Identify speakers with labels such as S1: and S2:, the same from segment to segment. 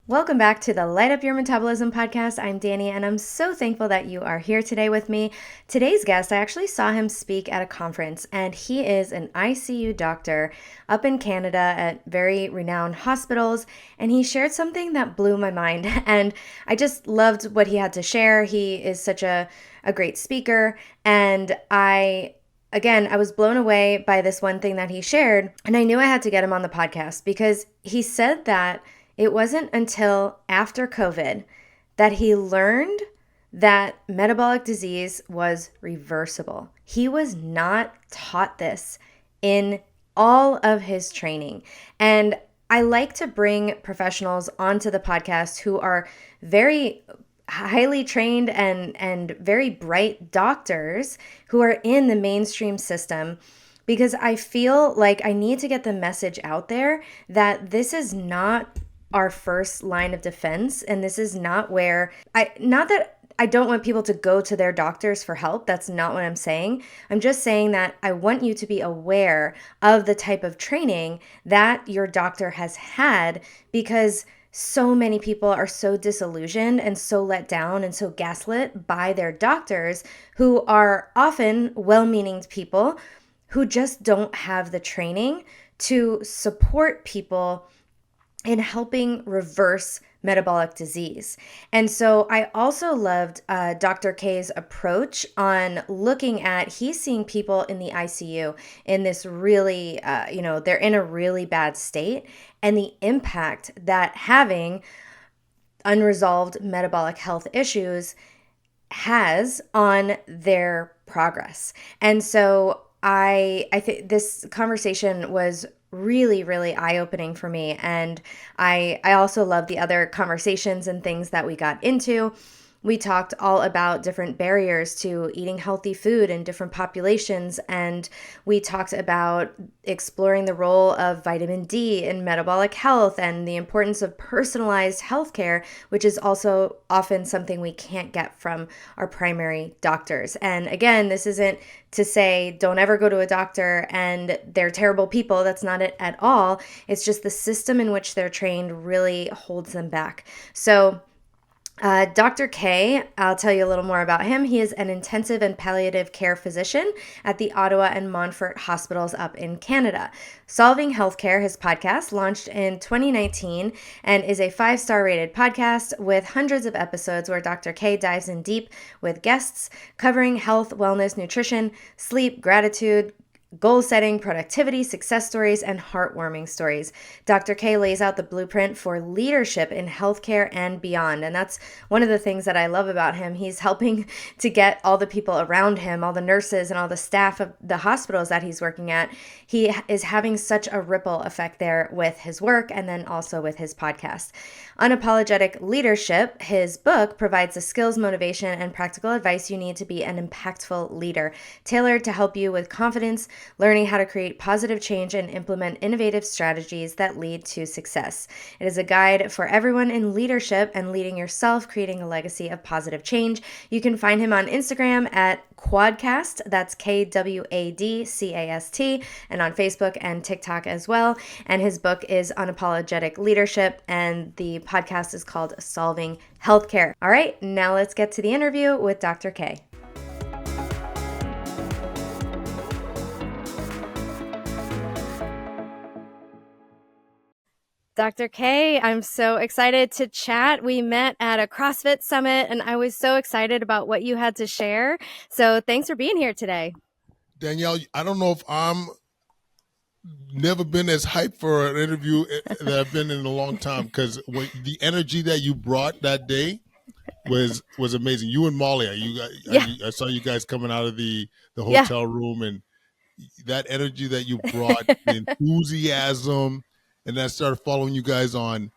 S1: Welcome back to the Light Up Your Metabolism podcast. I'm Danny, and I'm so thankful that you are here today with me. Today's guest, I actually saw him speak at a conference, and he is an ICU doctor up in Canada at very renowned hospitals, and he shared something that blew my mind, and I just loved what he had to share. He is such a great speaker, and I was blown away by this one thing that he shared, and I knew I had to get him on the podcast because he said that it wasn't until after COVID that he learned that metabolic disease was reversible. He was not taught this in all of his training. And I like to bring professionals onto the podcast who are very highly trained and very bright doctors who are in the mainstream system, because I feel like I need to get the message out there that this is not our first line of defense. And this is not where not that I don't want people to go to their doctors for help. That's not what I'm saying. I'm just saying that I want you to be aware of the type of training that your doctor has had, because so many people are so disillusioned and so let down and so gaslit by their doctors, who are often well-meaning people who just don't have the training to support people in helping reverse metabolic disease. And so I also loved Dr. K's approach on looking at, he's seeing people in the ICU in this really, they're in a really bad state, and the impact that having unresolved metabolic health issues has on their progress. And so I think this conversation was really, really eye-opening for me. And I also love the other conversations and things that we got into. We talked all about different barriers to eating healthy food in different populations. And we talked about exploring the role of vitamin D in metabolic health and the importance of personalized healthcare, which is also often something we can't get from our primary doctors. And again, this isn't to say don't ever go to a doctor and they're terrible people. That's not it at all. It's just the system in which they're trained really holds them back. So Dr. K, I'll tell you a little more about him. He is an intensive and palliative care physician at the Ottawa and Montfort hospitals up in Canada. Solving Healthcare, his podcast, launched in 2019 and is a 5-star rated podcast with hundreds of episodes where Dr. K dives in deep with guests covering health, wellness, nutrition, sleep, gratitude, goal setting, productivity, success stories, and heartwarming stories. Dr. K lays out the blueprint for leadership in healthcare and beyond. And that's one of the things that I love about him. He's helping to get all the people around him, all the nurses and all the staff of the hospitals that he's working at. He is having such a ripple effect there with his work and then also with his podcast. Unapologetic Leadership, his book, provides the skills, motivation, and practical advice you need to be an impactful leader, tailored to help you with confidence, learning how to create positive change and implement innovative strategies that lead to success. It is a guide for everyone in leadership and leading yourself, creating a legacy of positive change. You can find him on Instagram at Kwadcast, that's KWADCAST, and on Facebook and TikTok as well. And his book is Unapologetic Leadership, and the podcast is called Solving Healthcare. All right, now let's get to the interview with Dr. K. Dr. K, I'm so excited to chat. We met at a CrossFit summit, and I was so excited about what you had to share. So thanks for being here today.
S2: Danielle, I don't know if I'm never been as hyped for an interview that I've been in a long time, because the energy that you brought that day was amazing. You and Molly, I saw you guys coming out of the hotel room, and that energy that you brought, the enthusiasm, and then I started following you guys on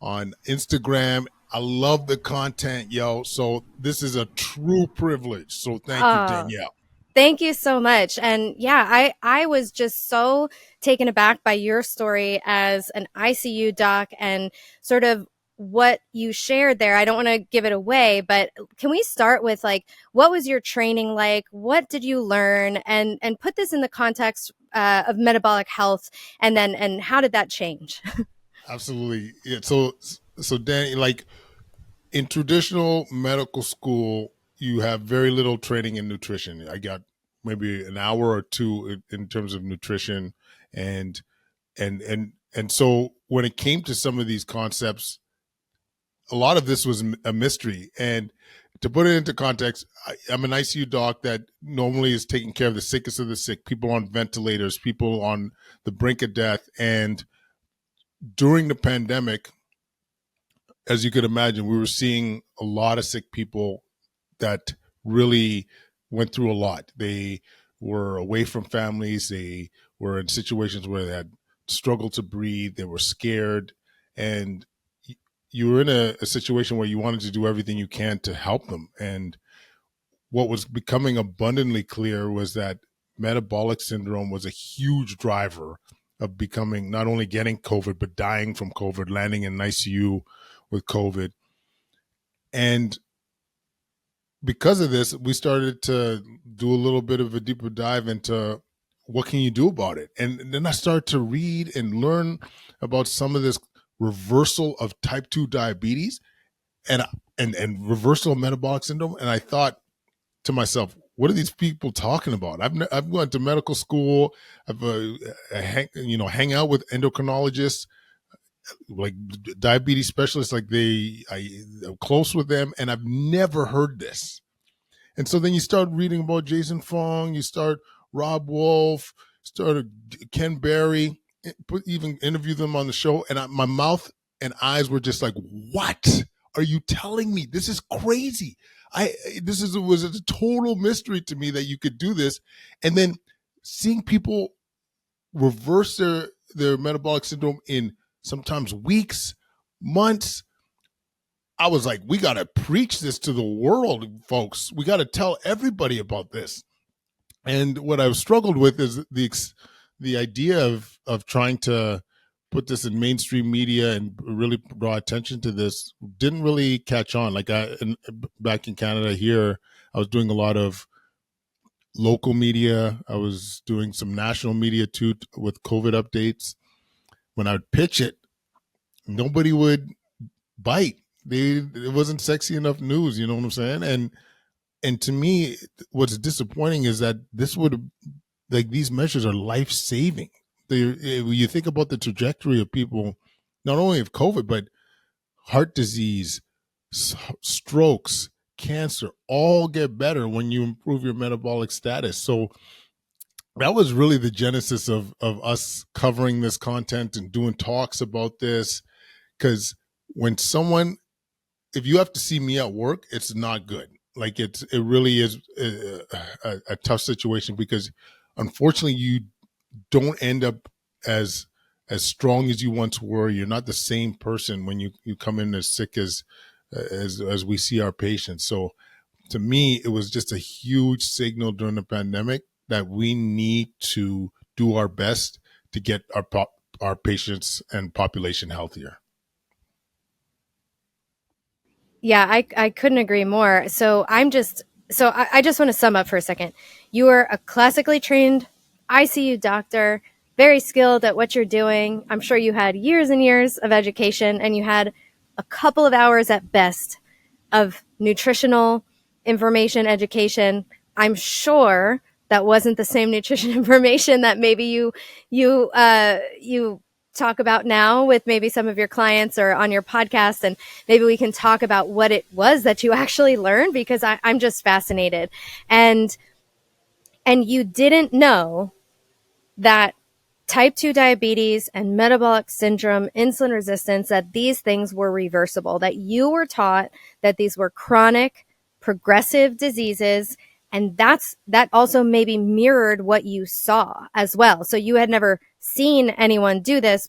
S2: Instagram. I love the content, yo. So this is a true privilege. So thank you, Danielle.
S1: Thank you so much. And yeah, I was just so taken aback by your story as an ICU doc and sort of what you shared there. I don't want to give it away, but can we start with what was your training like? What did you learn? And put this in the context of metabolic health, and how did that change?
S2: Absolutely. Yeah, so So Danny, like in traditional medical school, you have very little training in nutrition. I got maybe an hour or two in terms of nutrition, and and so when it came to some of these concepts, a lot of this was a mystery. And to put it into context, I'm an ICU doc that normally is taking care of the sickest of the sick, people on ventilators, people on the brink of death. And during the pandemic, as you could imagine, we were seeing a lot of sick people that really went through a lot. They were away from families. They were in situations where they had struggled to breathe. They were scared. And you were in a situation where you wanted to do everything you can to help them. And what was becoming abundantly clear was that metabolic syndrome was a huge driver of becoming not only getting COVID, but dying from COVID, landing in ICU with COVID. And because of this, we started to do a little bit of a deeper dive into what can you do about it. And then I started to read and learn about some of this reversal of type 2 diabetes and reversal of metabolic syndrome. And I thought to myself, what are these people talking about? I've gone to medical school. I've hang out with endocrinologists, like diabetes specialists, like I'm close with them, and I've never heard this. And so then you start reading about Jason Fong, you start Rob Wolf, started Ken Berry, even interview them on the show, and my mouth and eyes were just like, "What are you telling me? This is crazy." Was a total mystery to me that you could do this, and then seeing people reverse their metabolic syndrome in sometimes weeks, months. I was like, we got to preach this to the world, folks. We got to tell everybody about this. And what I've struggled with is the idea of trying to put this in mainstream media and really draw attention to this didn't really catch on. Like back in Canada here, I was doing a lot of local media. I was doing some national media too with COVID updates. When I would pitch it, nobody would bite. It wasn't sexy enough news, you know what I'm saying? And to me, what's disappointing is that these measures are life saving. You think about the trajectory of people, not only of COVID, but heart disease, strokes, cancer, all get better when you improve your metabolic status. So that was really the genesis of us covering this content and doing talks about this. Because when if you have to see me at work, it's not good. Like it really is a tough situation because unfortunately you don't end up as strong as you once were. You're not the same person when you come in as sick as we see our patients. So to me, it was just a huge signal during the pandemic that we need to do our best to get our patients and population healthier.
S1: Yeah, I couldn't agree more. So I just want to sum up for a second. You are a classically trained ICU doctor, very skilled at what you're doing. I'm sure you had years and years of education, and you had a couple of hours at best of nutritional information, education. I'm sure that wasn't the same nutrition information that maybe you talk about now with maybe some of your clients or on your podcast, and maybe we can talk about what it was that you actually learned, because I'm just fascinated. And you didn't know that type 2 diabetes and metabolic syndrome, insulin resistance, that these things were reversible, that you were taught that these were chronic, progressive diseases. And that also maybe mirrored what you saw as well. So you had never seen anyone do this,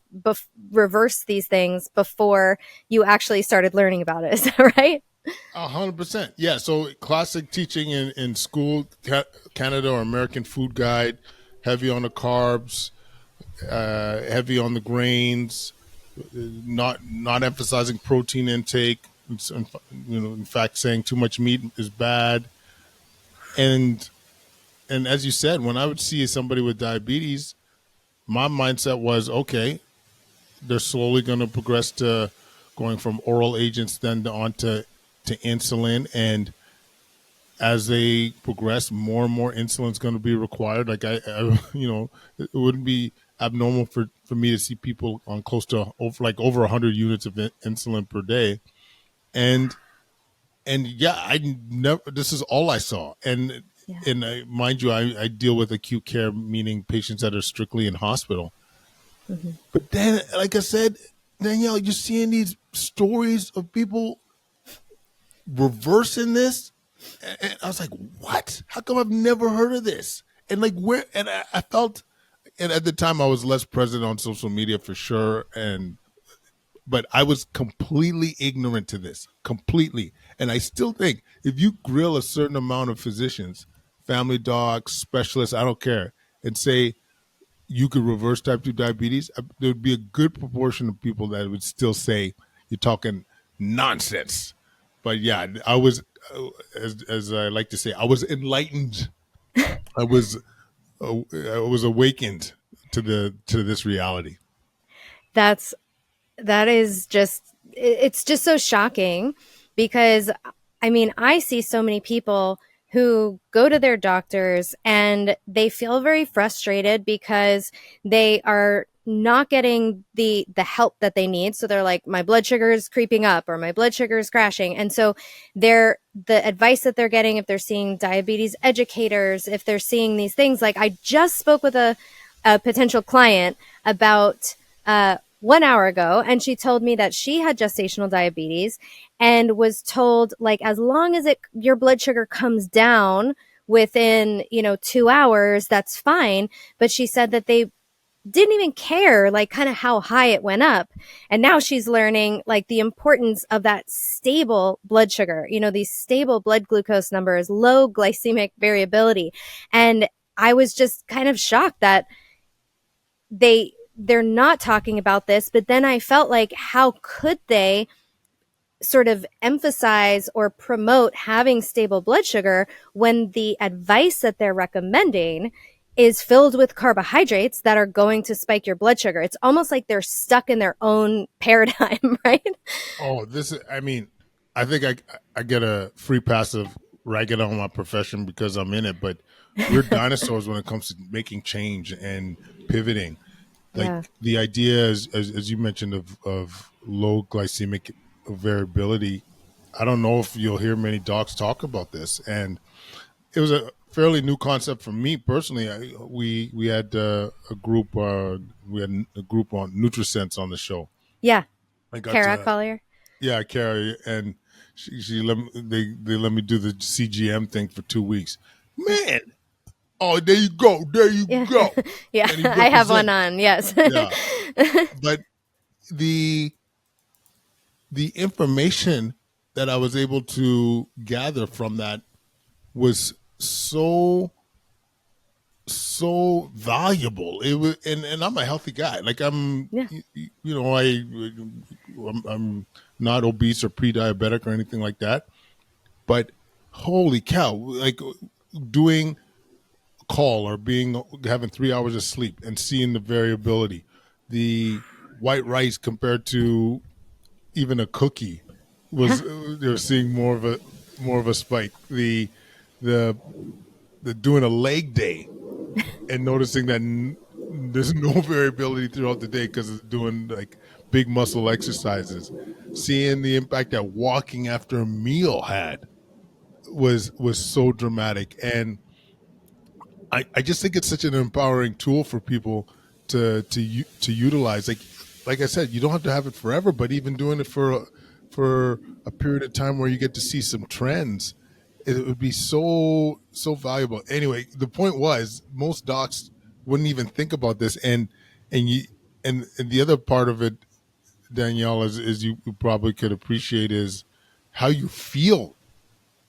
S1: reverse these things before you actually started learning about it. Is that right?
S2: 100%. Yeah. So classic teaching in school, Canada or American Food Guide, heavy on the carbs, heavy on the grains, not emphasizing protein intake. In fact, saying too much meat is bad. And as you said, when I would see somebody with diabetes, my mindset was, okay, they're slowly going to progress to going from oral agents then on to insulin. And as they progress, more and more insulin is going to be required. Like it wouldn't be abnormal for me to see people on close to over 100 units of insulin per day. And yeah, I never. This is all I saw. And
S1: Yeah.
S2: mind you, I deal with acute care, meaning patients that are strictly in hospital.
S1: Mm-hmm.
S2: But then, like I said, Danielle, you're seeing these stories of people reversing this, and I was like, "What? How come I've never heard of this?" And like, where? And I felt, and at the time, I was less present on social media for sure, but I was completely ignorant to this, completely. And I still think if you grill a certain amount of physicians, family docs, specialists, I don't care, and say you could reverse type 2 diabetes, there would be a good proportion of people that would still say you're talking nonsense. But yeah, I was, as I like to say, I was enlightened. I was awakened to this reality.
S1: That's that is just it's just so shocking because I mean, I see so many people who go to their doctors and they feel very frustrated because they are not getting the help that they need. So they're like, my blood sugar is creeping up or my blood sugar is crashing. And so the advice that they're getting, if they're seeing diabetes educators, if they're seeing these things, like I just spoke with a potential client about 1 hour ago, and she told me that she had gestational diabetes and was told, like, as long as your blood sugar comes down within 2 hours, that's fine. But she said that they didn't even care, like, kind of how high it went up. And now she's learning, like, the importance of that stable blood sugar, these stable blood glucose numbers, low glycemic variability. And I was just kind of shocked that they're not talking about this. But then I felt like, how could they sort of emphasize or promote having stable blood sugar when the advice that they're recommending is filled with carbohydrates that are going to spike your blood sugar? It's almost like they're stuck in their own paradigm, right?
S2: Oh, I mean, I think I get a free pass of ragging on my profession because I'm in it, but we're dinosaurs when it comes to making change and pivoting. Like
S1: Yeah.
S2: the idea, as you mentioned, of low glycemic variability. I don't know if you'll hear many docs talk about this, and it was a fairly new concept for me personally. We had a group on NutriSense on the show.
S1: Yeah.
S2: I got
S1: Kara
S2: to
S1: Collier.
S2: Yeah, Carrie, and she let me, they let me do the CGM thing for 2 weeks. Man, oh, there you go,
S1: Yeah.
S2: go.
S1: Yeah.
S2: And he
S1: I have one
S2: represents.
S1: on. Yes.
S2: Yeah, but the information that I was able to gather from that was so valuable. It was, and I'm a healthy guy. Like
S1: Yeah.
S2: I'm not obese or pre-diabetic or anything like that. But holy cow, like doing a call or having 3 hours of sleep and seeing the variability, the white rice compared to even a cookie was they're seeing more of a spike. The the doing a leg day and noticing that there's no variability throughout the day because it's doing like big muscle exercises. Seeing the impact that walking after a meal had was so dramatic. And I just think it's such an empowering tool for people to utilize. Like I said, you don't have to have it forever, but even doing it for a period of time where you get to see some trends, it would be so valuable. Anyway, the point was most docs wouldn't even think about this, and you and the other part of it, Danielle, is you probably could appreciate is how you feel.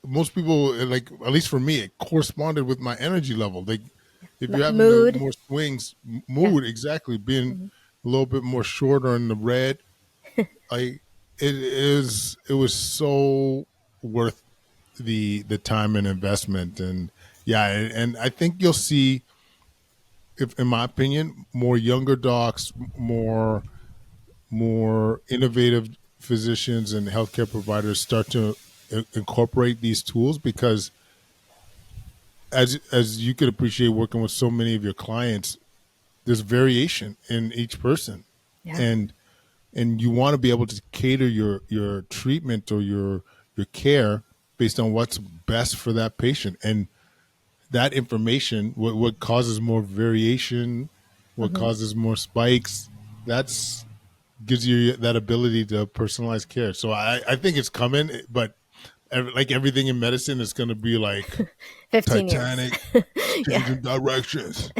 S2: Most people, like, at least for me, it corresponded with my energy level. Like if you're having
S1: Mood.
S2: more swings,
S1: Yeah.
S2: mood, exactly, being
S1: Mm-hmm.
S2: a little bit more shorter in the red, like it was so worth the time and investment. And yeah, and I think you'll see, if in my opinion, more younger docs, more innovative physicians and healthcare providers start to incorporate these tools, because as you could appreciate working with so many of your clients, there's variation in each person,
S1: Yeah.
S2: and you want to be able to cater your treatment or your care based on what's best for that patient. And that information, what causes more variation, what
S1: Hmm.
S2: causes more spikes, that's gives you that ability to personalize care. So I think it's coming, but like everything in medicine, it's going to be like
S1: 15 years.
S2: Titanic,
S1: Yeah.
S2: changing directions.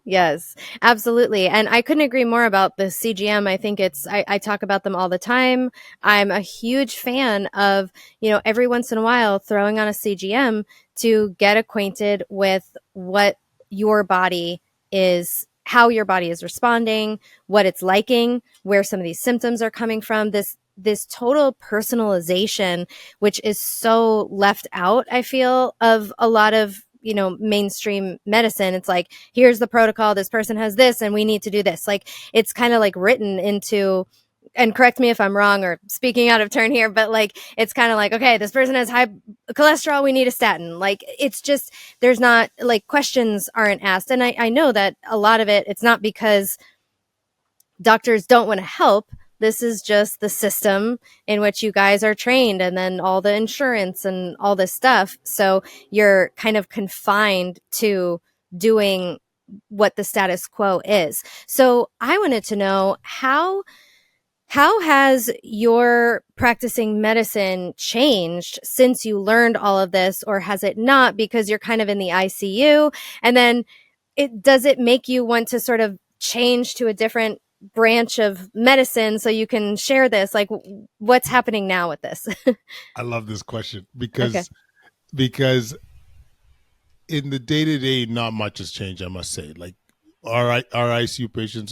S1: Yes, absolutely. And I couldn't agree more about the CGM. I think I talk about them all the time. I'm a huge fan of, every once in a while throwing on a CGM to get acquainted with what your body is, how your body is responding, what it's liking, where some of these symptoms are coming from. This total personalization, which is so left out, I feel, of a lot of mainstream medicine. It's like, here's the protocol, this person has this and we need to do this. Like, it's kind of like written into, and correct me if I'm wrong or speaking out of turn here, but like, it's kind of like, okay, this person has high cholesterol, we need a statin. Like, it's just, there's not, like, questions aren't asked. And I know that a lot of it's not because doctors don't want to help. This is just the system in which you guys are trained, and then all the insurance and all this stuff. So you're kind of confined to doing what the status quo is. So I wanted to know, how has your practicing medicine changed since you learned all of this, or has it not, because you're kind of in the ICU? And then does it make you want to sort of change to a different branch of medicine so you can share this? Like, what's happening now with this?
S2: I love this question
S1: Okay.
S2: because in the day to day, not much has changed. I must say, like our ICU patients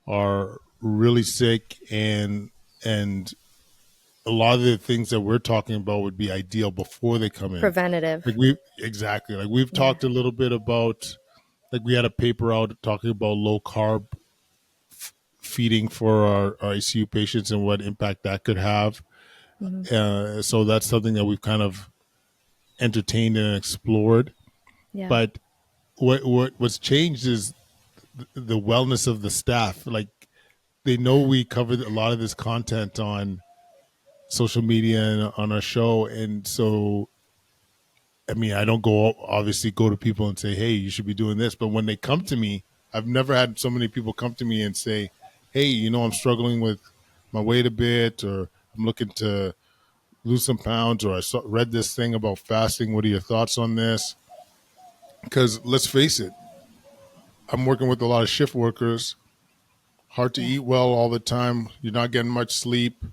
S2: are really sick, and a lot of the things that we're talking about would be ideal before they come in.
S1: Preventative.
S2: Like we've
S1: Yeah.
S2: talked a little bit about, like, we had a paper out talking about low carb feeding for our ICU patients and what impact that could have.
S1: Hmm.
S2: So that's something that we've kind of entertained and explored.
S1: Yeah.
S2: But what's changed is the wellness of the staff. Like, they know we covered a lot of this content on social media and on our show, and so I mean, I don't obviously go to people and say, hey, you should be doing this. But when they come to me, I've never had so many people come to me and say, hey, I'm struggling with my weight a bit, or I'm looking to lose some pounds, or read this thing about fasting. What are your thoughts on this? Because let's face it, I'm working with a lot of shift workers, hard to
S1: Yeah.
S2: eat well all the time. You're not getting much sleep.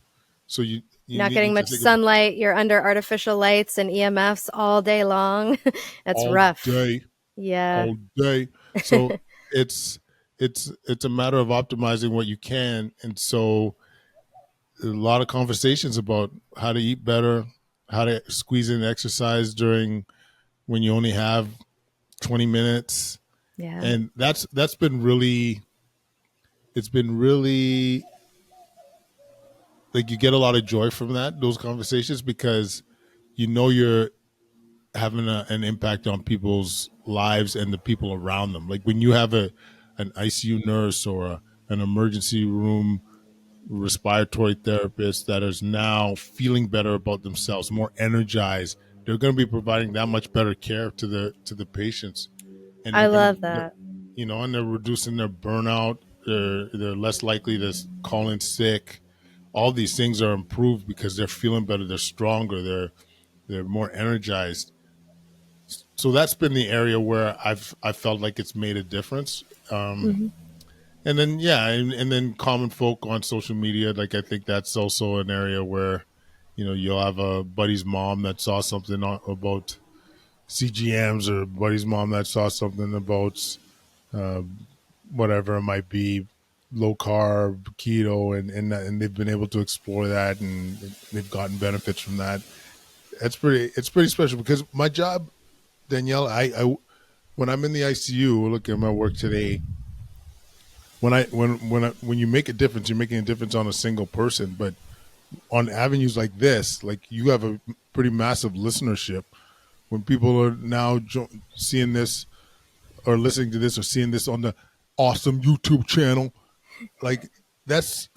S2: So you
S1: Not
S2: need
S1: getting
S2: to
S1: much
S2: take
S1: sunlight. You're under artificial lights and EMFs all day long. That's
S2: all
S1: rough.
S2: day,
S1: Yeah.
S2: all day. So it's it's a matter of optimizing what you can. And so a lot of conversations about how to eat better, how to squeeze in exercise during when you only have 20 minutes.
S1: Yeah.
S2: And that's been really, it's been really, like, you get a lot of joy from those conversations, because you're having an impact on people's lives and the people around them. Like, when you have an ICU nurse or an emergency room respiratory therapist that is now feeling better about themselves, more energized, they're going to be providing that much better care to the patients, and
S1: I love that.
S2: and they're reducing their burnout. They're less likely to call in sick. All these things are improved because they're feeling better. They're stronger. They're more energized. So that's been the area where I felt like it's made a difference. Um,
S1: Hmm.
S2: and then and then common folk on social media, like, I think that's also an area where you'll have a buddy's mom that saw something about CGMs, or buddy's mom that saw something about uh, whatever it might be, low carb, keto, and they've been able to explore that, and they've gotten benefits from that. It's pretty special, because my job, Danielle, I when I'm in the ICU looking at my work today, when you make a difference, you're making a difference on a single person. But on avenues like this, like you have a pretty massive listenership. When people are now seeing this or listening to this or seeing this on the awesome YouTube channel, like that's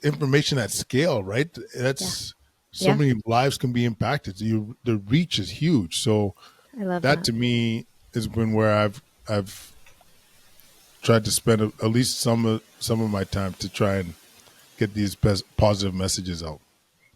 S2: information at scale, right?
S1: Yeah.
S2: That's so
S1: Yeah.
S2: many lives can be impacted. The reach is huge. So
S1: I love
S2: that
S1: that.
S2: to me has been where I've tried to spend at least some of my time to try and get these positive messages out.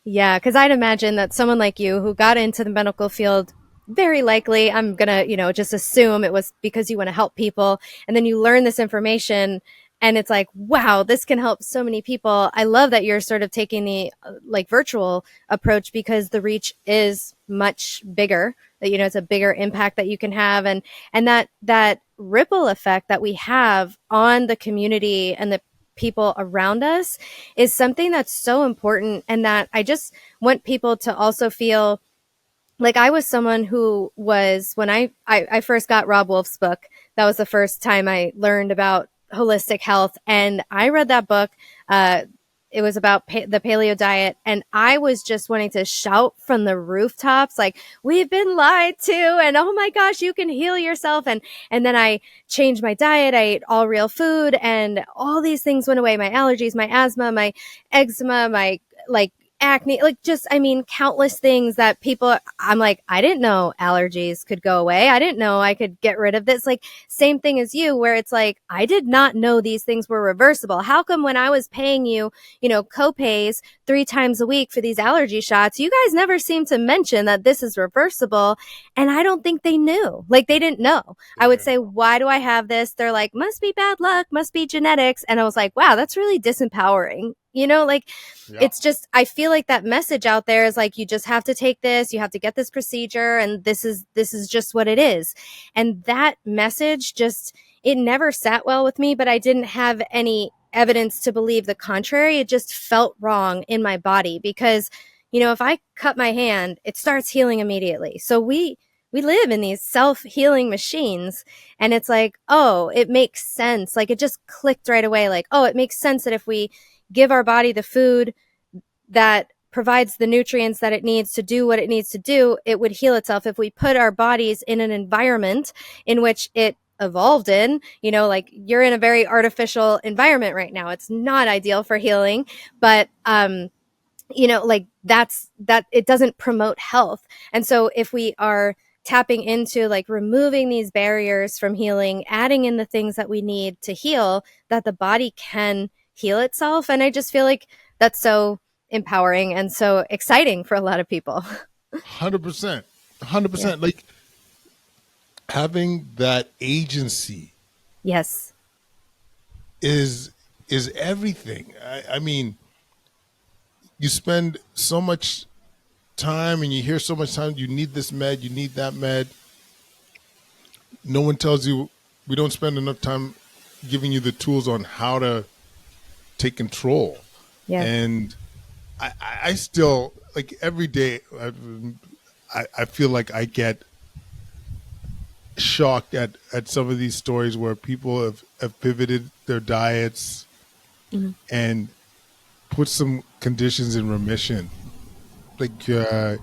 S1: Yeah, because I'd imagine that someone like you who got into the medical field, very likely, I'm gonna, just assume it was because you want to help people. And then you learn this information and it's like, wow, this can help so many people. I love that you're sort of taking the like virtual approach because the reach is much bigger. That, it's a bigger impact that you can have. And that ripple effect that we have on the community and the people around us is something that's so important, and that I just want people to also feel like I was someone who was, when I first got Rob Wolf's book, that was the first time I learned about holistic health. And I read that book. It was about the paleo diet. And I was just wanting to shout from the rooftops, like, we've been lied to. And oh my gosh, you can heal yourself. And then I changed my diet. I ate all real food and all these things went away. My allergies, my asthma, my eczema, my like acne, like just, I mean, countless things that people, I'm like, I didn't know allergies could go away. I didn't know I could get rid of this. Like, same thing as you, where it's like, I did not know these things were reversible. How come when I was paying you, copays 3 times a week for these allergy shots, you guys never seem to mention that this is reversible? And I don't think they knew. Like, they didn't know. I would
S2: Yeah.
S1: say, why do I have this? They're like, must be bad luck, must be genetics. And I was like, wow, that's really disempowering. Like,
S2: Yeah.
S1: it's just, I feel like that message out there is like, you just have to take this, you have to get this procedure, and this is just what it is. And that message just, it never sat well with me, but I didn't have any evidence to believe the contrary. It just felt wrong in my body because, if I cut my hand, it starts healing immediately. So we live in these self-healing machines, and it's like, oh, it makes sense. Like, it just clicked right away. Like, oh, it makes sense that if we give our body the food that provides the nutrients that it needs to do what it needs to do, it would heal itself. If we put our bodies in an environment in which it evolved in, like, you're in a very artificial environment right now. It's not ideal for healing, but like, that it doesn't promote health. And so if we are tapping into like removing these barriers from healing, adding in the things that we need to heal, that the body can heal itself. And I just feel like that's so empowering and so exciting for a lot of people.
S2: 100%.
S1: Yeah.
S2: 100%. Like having that agency
S1: Yes.
S2: is is everything. I mean, you spend so much time and you hear so much time, you need this med, you need that med. No one tells you, we don't spend enough time giving you the tools on how to take control.
S1: Yeah.
S2: And I still, like every day, I feel like I get shocked at some of these stories where people have pivoted their diets
S1: Mm-hmm.
S2: and put some conditions in remission. Like, I'm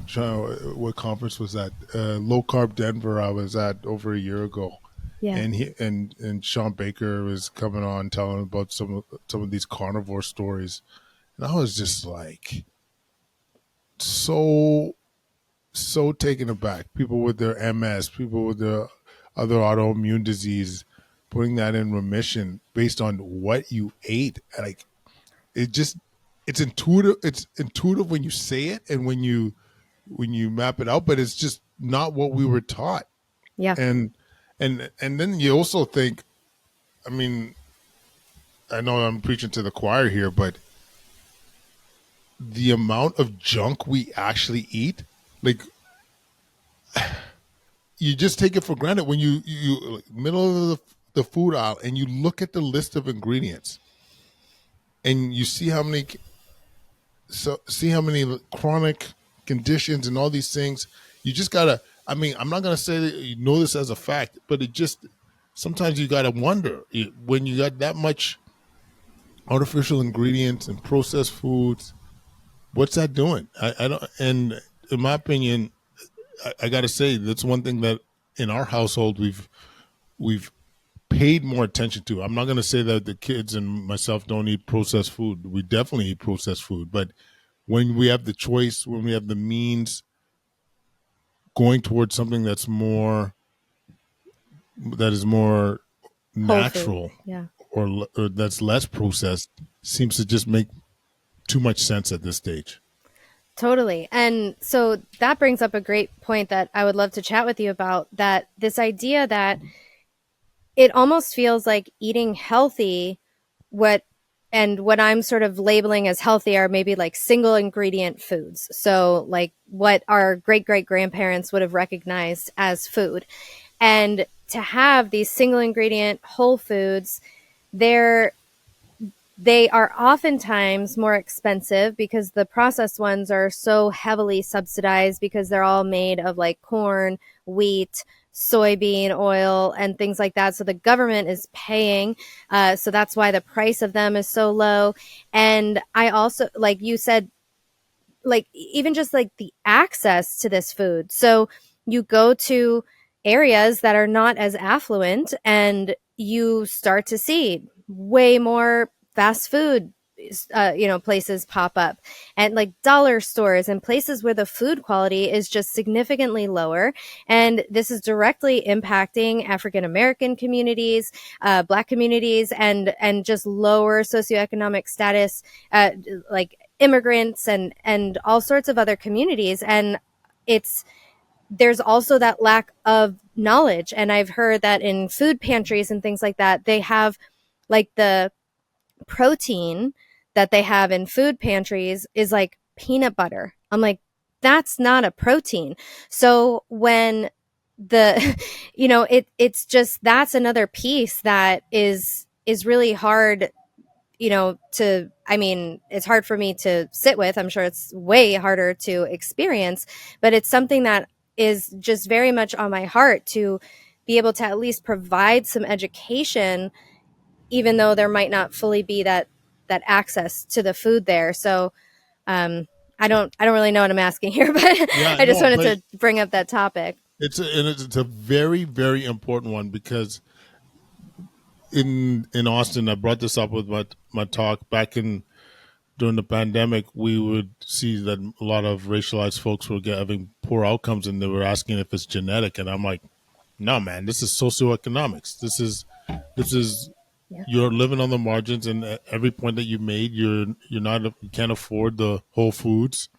S2: trying, what conference was that? Low Carb Denver I was at over a year ago.
S1: Yeah.
S2: And and Sean Baker was coming on telling about some of these carnivore stories. And I was just like so taken aback. People with their MS, people with their other autoimmune disease, putting that in remission based on what you ate. Like, it just, it's intuitive. It's intuitive when you say it and when you map it out, but it's just not what we were taught.
S1: Yeah.
S2: And and then you also think, I mean, I know I'm preaching to the choir here, but the amount of junk we actually eat, like, you just take it for granted when you like, middle of the food aisle and you look at the list of ingredients and you see how many chronic conditions and all these things. You just gotta, I mean, I'm not gonna say that you know this as a fact, but it just sometimes you got to wonder when you got that much artificial ingredients and processed foods, what's that doing? I don't, and in my opinion, I got to say that's one thing that in our household we've paid more attention to. I'm not going to say that the kids and myself don't eat processed food. We definitely eat processed food, but when we have the choice, when we have the means, going towards something that is more
S1: Whole food.
S2: natural,
S1: Yeah.
S2: or that's less processed, seems to just make too much sense at this stage.
S1: Totally. And so that brings up a great point that I would love to chat with you about, that this idea that it almost feels like eating healthy, what what I'm sort of labeling as healthy are maybe like single ingredient foods. So like what our great great grandparents would have recognized as food. And to have these single ingredient whole foods, they're they are oftentimes more expensive because the processed ones are so heavily subsidized because they're all made of like corn, wheat, soybean oil, and things like that. So the government is paying. So that's why the price of them is so low. And I also, like you said, like even just like the access to this food. So you go to areas that are not as affluent and you start to see way more fast food places pop up, and like dollar stores and places where the food quality is just significantly lower. And this is directly impacting African American communities, Black communities, and just lower socioeconomic status, like immigrants and all sorts of other communities. And it's there's also that lack of knowledge. And I've heard that in food pantries and things like that, they have like the protein that they have in food pantries is like peanut butter. I'm like, that's not a protein. So when the it's just, that's another piece that is really hard, to, I mean, it's hard for me to sit with. I'm sure it's way harder to experience, but it's something that is just very much on my heart, to be able to at least provide some education, even though there might not fully be that access to the food there. So I don't really know what I'm asking here, but
S2: Yeah,
S1: I just
S2: no,
S1: wanted
S2: but
S1: to bring up that topic.
S2: it's a very very important one because in Austin, I brought this up with my talk back in during the pandemic. We would see that a lot of racialized folks were having poor outcomes, and they were asking if it's genetic, and I'm like, no, man, this is socioeconomics. This is
S1: Yeah.
S2: you're living on the margins, and at every point that you made, you're not you can't afford the whole foods,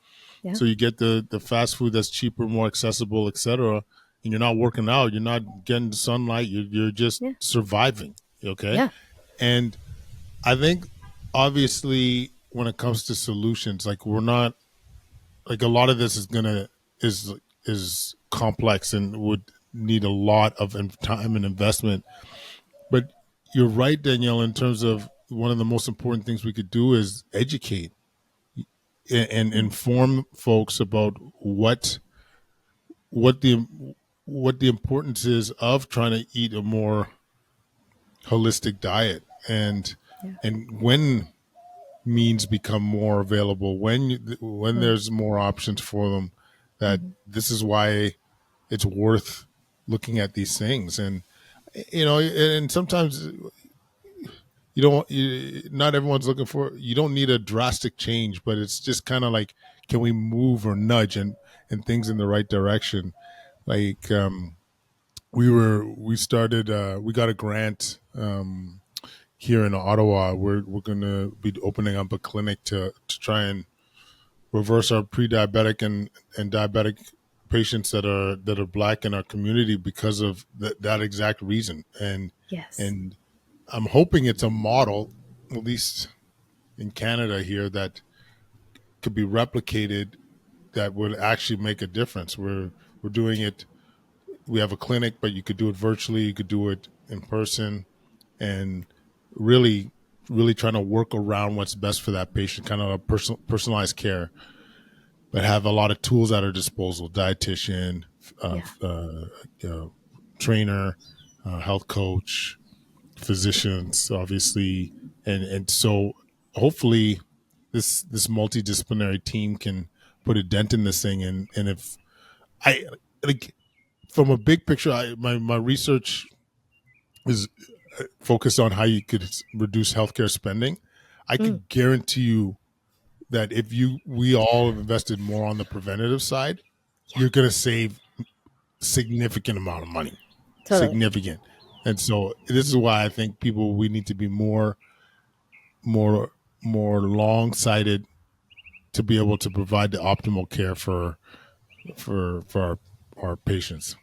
S1: Yeah.
S2: so you get the fast food that's cheaper, more accessible, etc. And you're not working out, you're not getting sunlight, you're just
S1: Yeah.
S2: surviving. Okay,
S1: Yeah.
S2: and I think obviously when it comes to solutions, like we're not like a lot of this is is complex and would need a lot of time and investment. But you're right, Danielle, in terms of one of the most important things we could do is educate and inform folks about what the what the importance is of trying to eat a more holistic diet,
S1: Yeah.
S2: and when means become more available, when
S1: Mm.
S2: there's more options for them, that
S1: Mm-hmm.
S2: this is why it's worth looking at these things. And and sometimes not everyone's looking for, you don't need a drastic change, but it's just kind of like, can we move or nudge and things in the right direction? Like we started we got a grant here in Ottawa. We're going to be opening up a clinic to try and reverse our pre-diabetic and diabetic patients that are Black in our community because of that exact reason.
S1: Yes.
S2: And I'm hoping it's a model, at least in Canada here, that could be replicated, that would actually make a difference. We're doing it. We have a clinic, but you could do it virtually. You could do it in person, and really, really trying to work around what's best for that patient, kind of a personalized care, but have a lot of tools at our disposal: dietitian,
S1: Yeah.
S2: trainer, health coach, physicians, obviously, and so hopefully this multidisciplinary team can put a dent in this thing. And if I like from a big picture, my research is focused on how you could reduce healthcare spending. I
S1: Mm,
S2: could guarantee you that if we all have invested more on the preventative side,
S1: yeah,
S2: you're going to save significant amount of money,
S1: totally.
S2: significant. And so this is why I think we need to be more more long sighted to be able to provide the optimal care for our patients.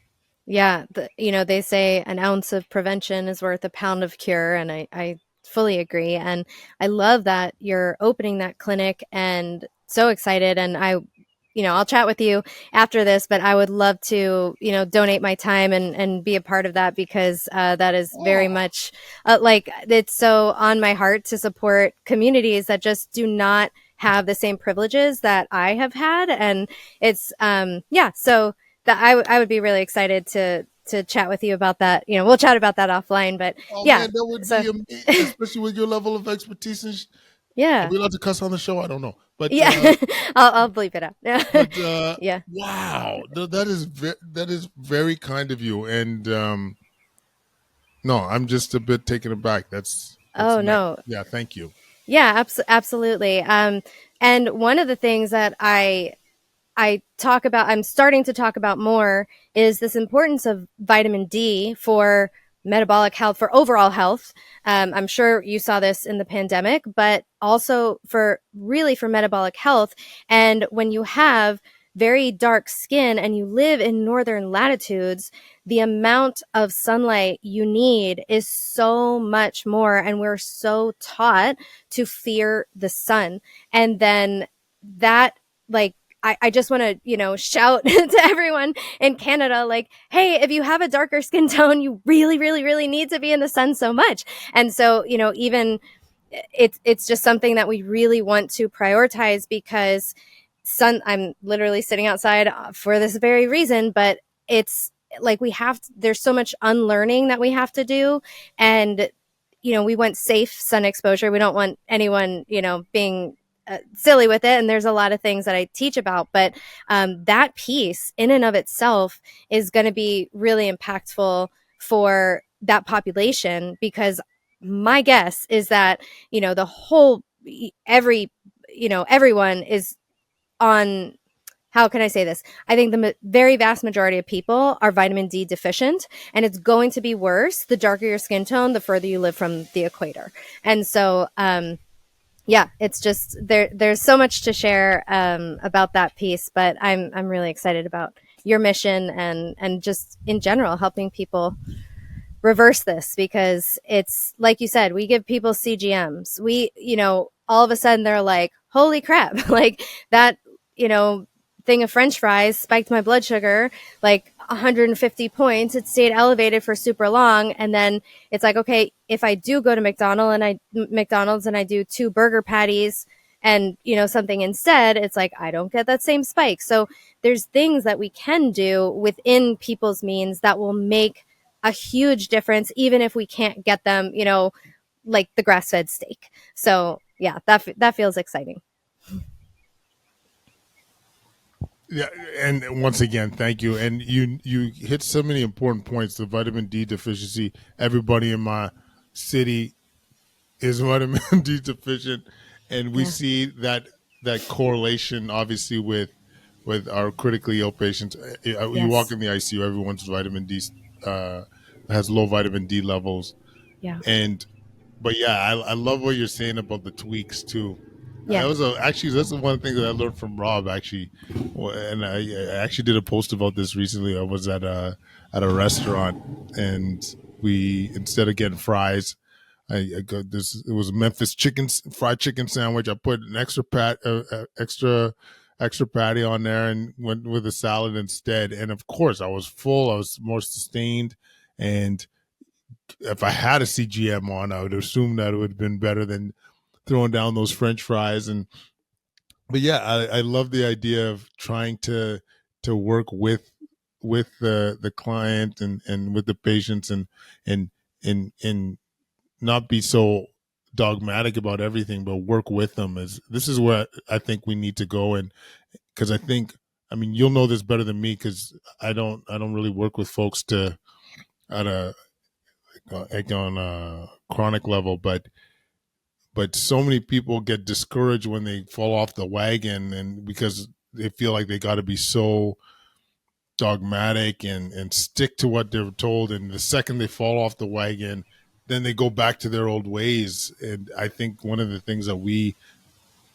S1: Yeah, they say an ounce of prevention is worth a pound of cure, and I fully agree. And I love that you're opening that clinic and so excited. And I'll chat with you after this, but I would love to, donate my time and be a part of that because that is very
S2: Oh,
S1: much like it's so on my heart to support communities that just do not have the same privileges that I have had. And it's, yeah, so that I would be really excited to chat with you about that. We'll chat about that offline, but
S2: oh
S1: yeah.
S2: man, that would
S1: So
S2: be amazing, especially with your level of expertise. Are
S1: yeah,
S2: we allowed to cuss on the show? I don't know,
S1: yeah. I'll bleep it out.
S2: but
S1: Yeah.
S2: wow, that is very kind of you. And no, I'm just a bit taken aback. That's
S1: Oh
S2: nice.
S1: no.
S2: Yeah, thank you.
S1: Yeah, absolutely. And one of the things that I'm starting to talk about more is this importance of vitamin D for metabolic health, for overall health. I'm sure you saw this in the pandemic, but also for metabolic health. And when you have very dark skin and you live in northern latitudes, the amount of sunlight you need is so much more. And we're so taught to fear the sun. And then that, like, I just want to, shout to everyone in Canada, like, hey, if you have a darker skin tone, you really, really, really need to be in the sun so much. And so, even it's just something that we really want to prioritize because I'm literally sitting outside for this very reason, but it's like there's so much unlearning that we have to do. And, we want safe sun exposure. We don't want anyone, being silly with it. And there's a lot of things that I teach about, but that piece in and of itself is going to be really impactful for that population because my guess is that, the whole, everyone is on, how can I say this? I think the very vast majority of people are vitamin D deficient, and it's going to be worse the darker your skin tone, the further you live from the equator. And so, yeah, it's just there's so much to share about that piece, but I'm really excited about your mission and just in general helping people reverse this because it's like you said, we give people CGMs. All of a sudden they're like, holy crap, like that, you know, thing of French fries spiked my blood sugar like 150 points. It stayed elevated for super long. And then it's like, okay, if I do go to McDonald's and I do 2 burger patties and, something instead, it's like, I don't get that same spike. So there's things that we can do within people's means that will make a huge difference, even if we can't get them, like the grass fed steak. So yeah, that feels exciting.
S2: Yeah, and once again, thank you. And you hit so many important points. The vitamin D deficiency. Everybody in my city is vitamin D deficient, and we
S1: Yeah.
S2: see that correlation obviously with our critically ill patients. You walk
S1: Yes.
S2: in the ICU, everyone's vitamin D uh, has low vitamin D levels,
S1: Yeah.
S2: and but yeah, I love what you're saying about the tweaks too.
S1: Yeah.
S2: Actually that's one thing that I learned from Rob actually, and I actually did a post about this recently. I was at a restaurant and we instead of getting fries, I got this. It was a Memphis fried chicken sandwich. I put an extra patty on there and went with a salad instead. And of course, I was full. I was more sustained, and if I had a CGM on, I would assume that it would have been better than throwing down those French fries. And but yeah, I love the idea of trying to work with the client and with the patients, and and not be so dogmatic about everything, but work with them. This is where I think we need to go. And because I think, I mean, you'll know this better than me, because I don't really work with folks to at a like on a chronic level, but so many people get discouraged when they fall off the wagon, and because they feel like they got to be so dogmatic and stick to what they're told, and the second they fall off the wagon, then they go back to their old ways. And I think one of the things that we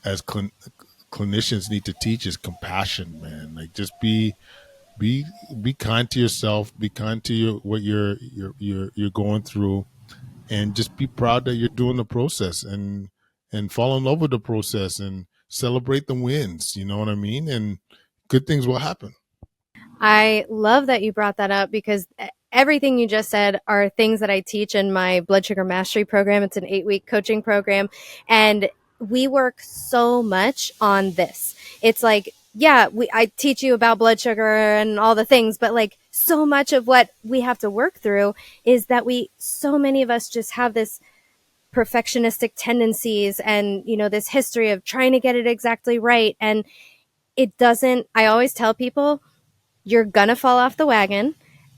S2: as clinicians need to teach is compassion, man. Like, just be be kind to yourself, be kind to what you're going through, and just be proud that you're doing the process, and fall in love with the process, and celebrate the wins. You know what I mean? And good things will happen.
S1: I love that you brought that up, because everything you just said are things that I teach in my blood sugar mastery program. It's an 8-week coaching program. And we work so much on this. It's like, yeah, I teach you about blood sugar and all the things, but like, so much of what we have to work through is that so many of us just have this perfectionistic tendencies and, this history of trying to get it exactly right. And I always tell people, you're gonna fall off the wagon,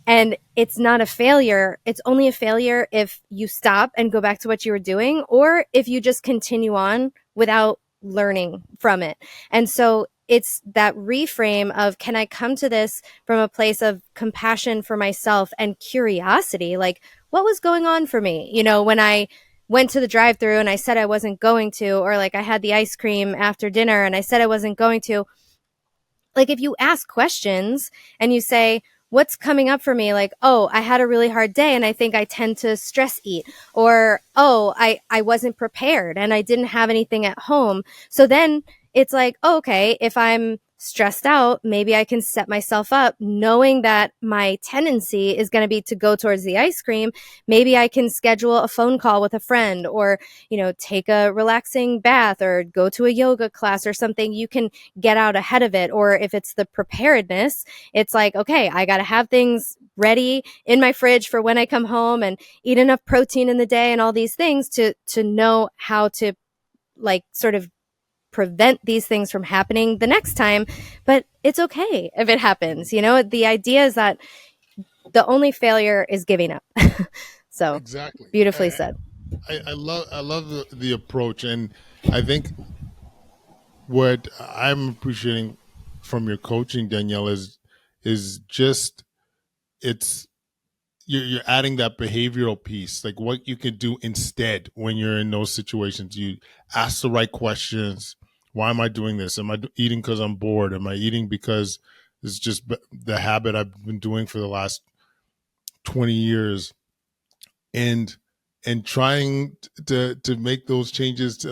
S1: and it's not a failure. It's only a failure if you stop and go back to what you were doing, or if you just continue on without learning from it. And so it's that reframe of, can I come to this from a place of compassion for myself and curiosity? Like, what was going on for me? When I went to the drive-through and I said I wasn't going to, or like I had the ice cream after dinner and I said I wasn't going to. Like, if you ask questions and you say, what's coming up for me? Like, oh, I had a really hard day and I think I tend to stress eat, or, oh, I wasn't prepared and I didn't have anything at home. So then it's like, oh, okay, if I'm stressed out, maybe I can set myself up knowing that my tendency is going to be to go towards the ice cream. Maybe I can schedule a phone call with a friend, or, take a relaxing bath or go to a yoga class or something. You can get out ahead of it. Or if it's the preparedness, it's like, okay, I got to have things ready in my fridge for when I come home, and eat enough protein in the day and all these things to know how to, like, sort of prevent these things from happening the next time. But it's okay if it happens. The idea is that the only failure is giving up. So
S2: Exactly.
S1: beautifully said.
S2: I love the approach, and I think what I'm appreciating from your coaching, Danielle, is just, it's you're adding that behavioral piece, like what you can do instead when you're in those situations. You ask the right questions. Why am I doing this? Am I eating because I'm bored? Am I eating because it's just the habit I've been doing for the last 20 years? And trying to make those changes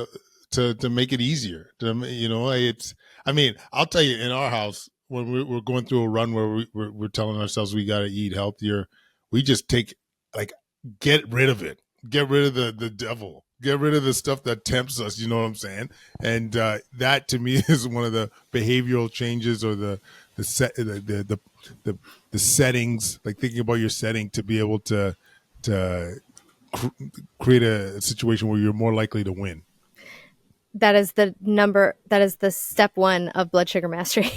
S2: to make it easier. It's, I mean, I'll tell you, in our house, when we're going through a run where we're telling ourselves we got to eat healthier, we just take, like, get rid of it, get rid of the devil, get rid of the stuff that tempts us. You know what I'm saying? And that to me is one of the behavioral changes, or the set the settings, like thinking about your setting to be able to create a situation where you're more likely to win.
S1: That is the step one of blood sugar mastery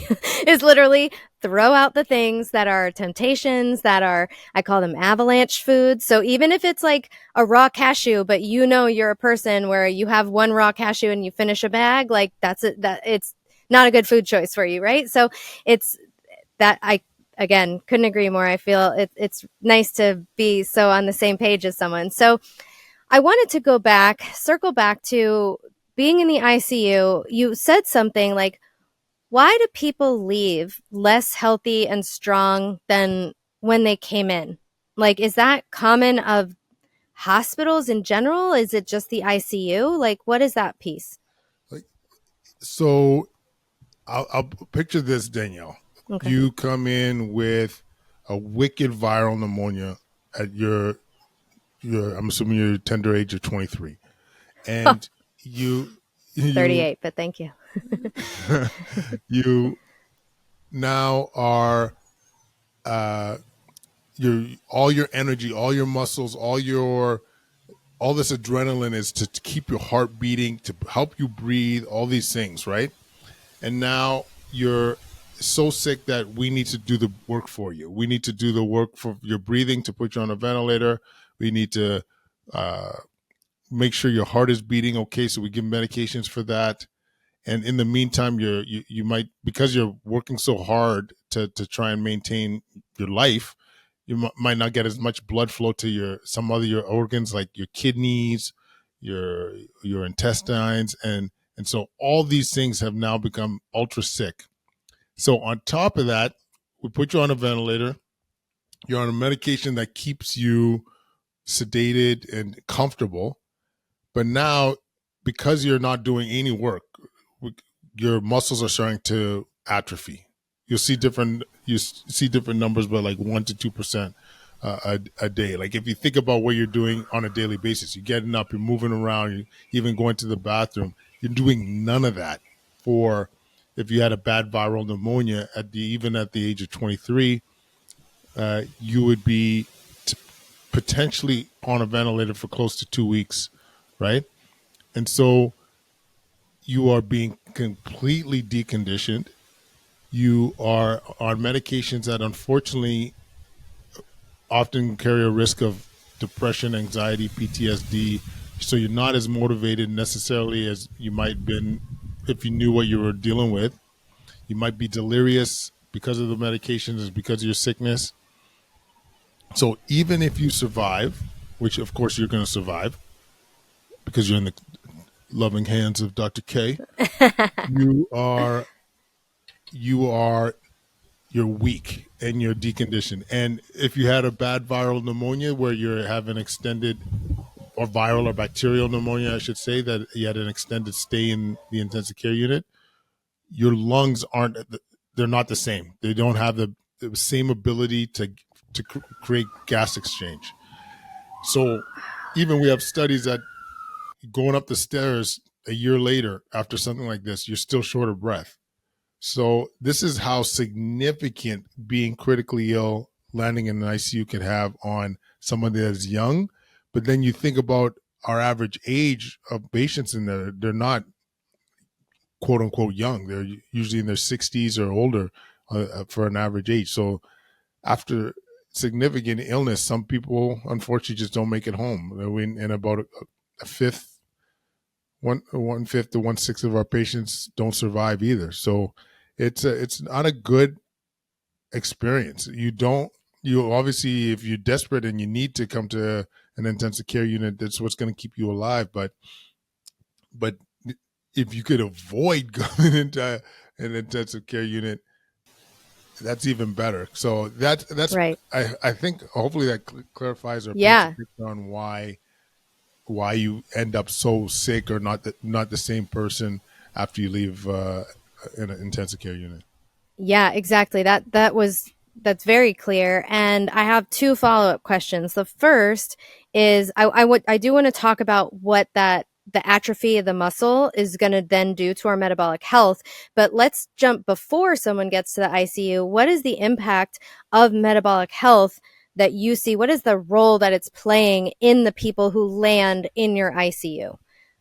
S1: is literally throw out the things that are temptations, that are, I call them avalanche foods. So even if it's like a raw cashew, but you're a person where you have one raw cashew and you finish a bag, like that's it, that it's not a good food choice for you, right? So it's that I, again, couldn't agree more. I feel it's nice to be so on the same page as someone. So I wanted to circle back to being in the ICU. You said something like, why do people leave less healthy and strong than when they came in? Like, is that common of hospitals in general? Is it just the ICU? Like, what is that piece?
S2: Like, so I'll picture this, Danielle.
S1: Okay.
S2: You come in with a wicked viral pneumonia at your I'm assuming your tender age of 23, and you
S1: 38, but thank you.
S2: you now are uh, all your energy, all your muscles, all this adrenaline is to keep your heart beating, to help you breathe, all these things, right? And now you're so sick that we need to do the work for you. We need to do the work for your breathing to put you on a ventilator. We need to make sure your heart is beating okay, so we give medications for that. And in the meantime, you might, because you're working so hard to try and maintain your life, you might not get as much blood flow to some other your organs like your kidneys, your intestines, and so all these things have now become ultra sick. So on top of that, we put you on a ventilator. You're on a medication that keeps you sedated and comfortable. But now, because you're not doing any work, your muscles are starting to atrophy. You see different numbers, but like 1 to 2% a day. Like if you think about what you're doing on a daily basis, you're getting up, you're moving around, you're even going to the bathroom. You're doing none of that. For if you had a bad viral pneumonia even at the age of 23, you would be potentially on a ventilator for close to 2 weeks, right? And so you are being completely deconditioned. You are on medications that unfortunately often carry a risk of depression, anxiety, PTSD. So you're not as motivated necessarily as you might have been if you knew what you were dealing with. You might be delirious because of the medications, because of your sickness. So even if you survive, which of course you're going to survive because you're in the loving hands of Dr. K, you are you're weak and you're deconditioned. And if you had a bad viral pneumonia where you're having extended, or viral or bacterial pneumonia, I should say, that you had an extended stay in the intensive care unit, your lungs they're not the same. They don't have the same ability to create gas exchange. So even we have studies that going up the stairs a year later after something like this, you're still short of breath. So this is how significant being critically ill, landing in an ICU can have on someone that is young. But then you think about our average age of patients in there, they're not quote unquote young. They're usually in their 60s or older for an average age. So after significant illness, some people unfortunately just don't make it home. And about a fifth, one fifth to 1/6 of our patients don't survive either. So it's not a good experience. You obviously, if you're desperate and you need to come to an intensive care unit, that's what's going to keep you alive. But if you could avoid going into an intensive care unit, that's even better. So that's
S1: Right.
S2: I think hopefully that clarifies or paints a
S1: Yeah.
S2: picture on why you end up so sick or not the same person after you leave in an intensive care unit.
S1: Yeah, exactly. That's very clear. And I have two follow-up questions. The first is I do want to talk about what the atrophy of the muscle is going to then do to our metabolic health. But let's jump before someone gets to the ICU. What is the impact of metabolic health that you see? What is the role that it's playing in the people who land in your ICU?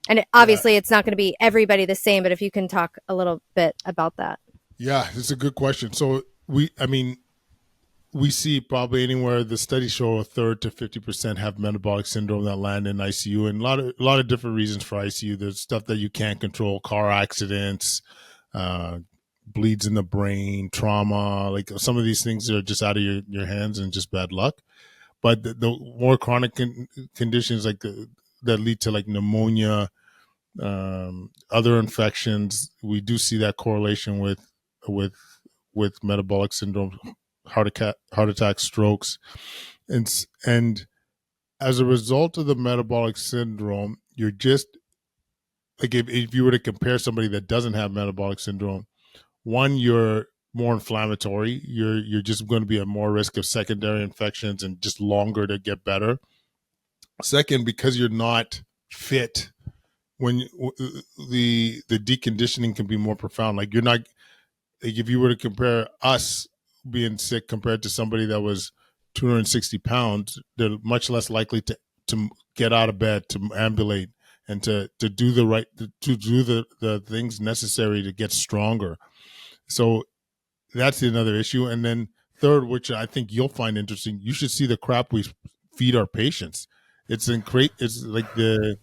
S1: And
S2: Yeah.
S1: obviously, it's not going to be everybody the same, but if you can talk a little bit about that.
S2: Yeah, it's a good question. So we see probably anywhere the studies show a third to 50% have metabolic syndrome that land in ICU, and a lot of different reasons for ICU. There's stuff that you can't control, car accidents, uh, bleeds in the brain, trauma, like some of these things are just out of your hands and just bad luck. But the more chronic conditions that lead to like pneumonia, other infections, we do see that correlation with metabolic syndrome, heart attack, strokes, and as a result of the metabolic syndrome, you're just like if you were to compare somebody that doesn't have metabolic syndrome, one, you're more inflammatory. You're just going to be at more risk of secondary infections and just longer to get better. Second, because you're not fit, when the deconditioning can be more profound. Like you're not, like if you were to compare us, being sick compared to somebody that was 260 pounds, they're much less likely to get out of bed, to ambulate, and to do the right, to do the things necessary to get stronger. So that's another issue. And then third, which I think you'll find interesting, you should see the crap we feed our patients. It's like the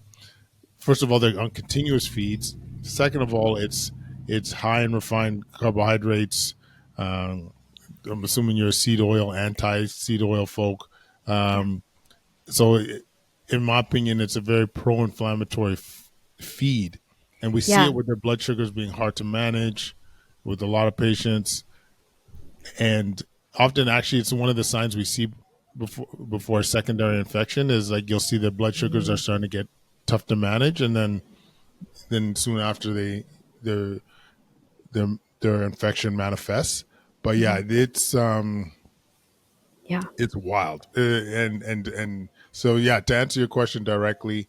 S2: first of all, they're on continuous feeds. Second of all, it's high in refined carbohydrates. Um, I'm assuming you're a seed oil, anti-seed oil folk.
S1: Yeah.
S2: Um, so, in my opinion, it's a very pro-inflammatory feed, and we see
S1: Yeah.
S2: it with their blood sugars being hard to manage with a lot of patients, and often actually it's one of the signs we see before secondary infection is like you'll see their blood sugars are starting to get tough to manage, and then soon after their their infection manifests. But yeah,
S1: Yeah.
S2: it's wild, and so yeah. To answer your question directly,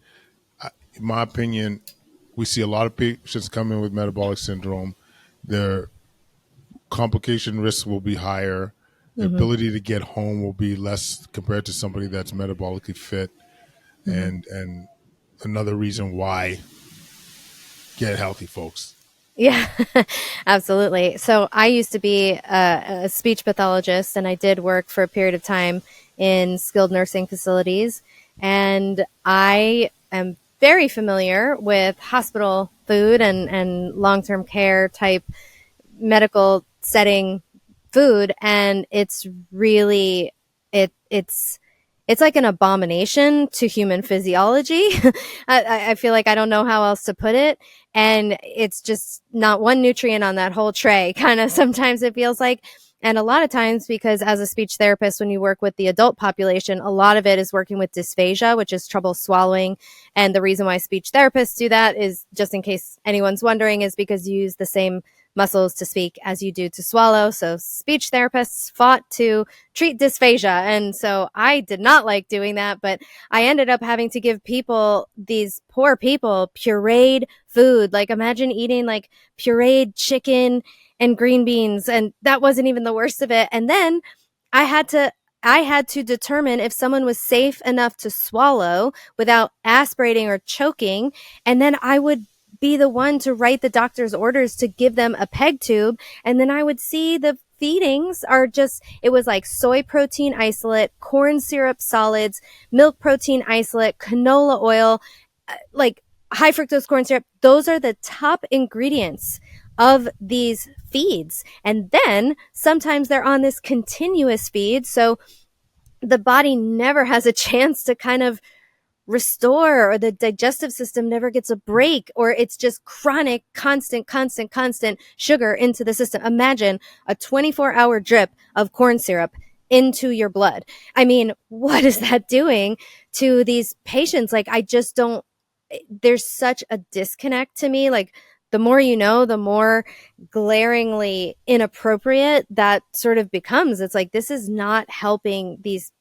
S2: in my opinion, we see a lot of patients come in with metabolic syndrome. Their complication risks will be higher. Their
S1: Mm-hmm.
S2: ability to get home will be less compared to somebody that's metabolically fit.
S1: Mm-hmm.
S2: And another reason why get healthy, folks.
S1: Yeah, absolutely. So I used to be a speech pathologist, and I did work for a period of time in skilled nursing facilities. And I am very familiar with hospital food and long-term care type medical setting food, and it's really it's like an abomination to human physiology. I feel like I don't know how else to put it. And it's just not one nutrient on that whole tray, kind of sometimes it feels like. And a lot of times, because as a speech therapist, when you work with the adult population, a lot of it is working with dysphagia, which is trouble swallowing. And the reason why speech therapists do that is, just in case anyone's wondering, is because you use the same muscles to speak as you do to swallow. So speech therapists fought to treat dysphagia. And so I did not like doing that, but I ended up having to give people, these poor people, pureed food. Like imagine eating like pureed chicken and green beans. And that wasn't even the worst of it. And then I had to I had to determine if someone was safe enough to swallow without aspirating or choking. And then I would be the one to write the doctor's orders to give them a peg tube. And then I would see the feedings are just, it was like soy protein isolate, corn syrup solids, milk protein isolate, canola oil, like high fructose corn syrup. Those are the top ingredients of these feeds. And then sometimes they're on this continuous feed. So the body never has a chance to kind of restore, or the digestive system never gets a break, or it's just chronic, constant sugar into the system. Imagine a 24-hour drip of corn syrup into your blood. I mean, what is that doing to these patients? Like, I just don't, there's such a disconnect to me. Like, the more you know, the more glaringly inappropriate that sort of becomes. It's like, this is not helping these